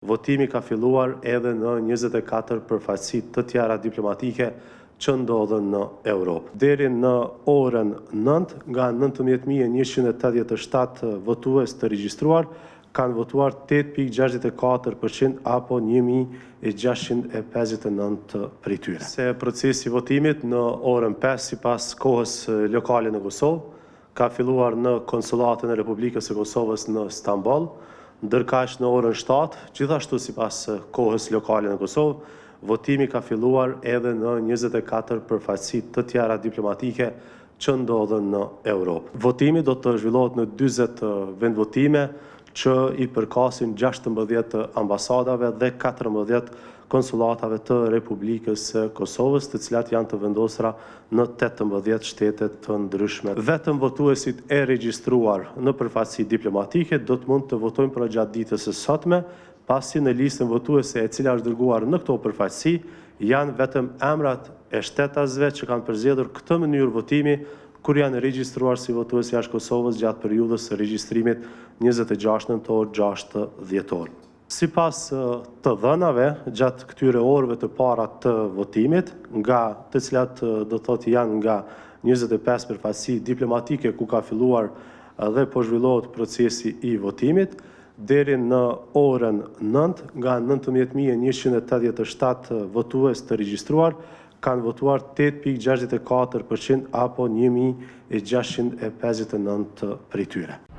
Votimi ka filluar edhe në 24 përfaqësi të tjera diplomatike që ndodhen në Europë. Deri në orën 9, nga 19.187 votues të regjistruar, kanë votuar 8.64% apo 1.659 prej tyre. Se procesi votimit në orën 5 sipas kohës lokale në Kosovë ka filluar në Konsullatën e Republikës së Kosovës në Stamboll, ndërkaq në orën 7, gjithashtu sipas kohës lokale në Kosovë, votimi ka filluar edhe në 24 përfaqësi të tjera diplomatike që ndodhen në Europë. Votimi do të zhvillohet në 40 vendvotime që i përkasin 16 ambasadave dhe 14 konsulatave të Republikës së Kosovës, të cilat janë të vendosura në 18 shtete të ndryshme. Vetëm votuesit e regjistruar në përfaqësi diplomatike do të mund të votojnë për gjatë ditës së sotme, pasi në listën votuese e cila është dërguar në këto përfaqësi janë vetëm emrat e shtetasve që kanë përzgjedhur këtë mënyrë votimi kur janë regjistruar si votues jashtë Kosovës gjatë periudhës së regjistrimit 26 nëntor 6 dhjetor. Sipas të dhënave gjatë këtyre orëve të para të votimit, nga të cilat do thotë janë nga 25 përfaqësi diplomatike ku ka filluar dhe po zhvillohet procesi i votimit, deri në orën 9, nga 19.187 votues të regjistruar, kanë votuar 8.64% apo 1.659 prej tyre.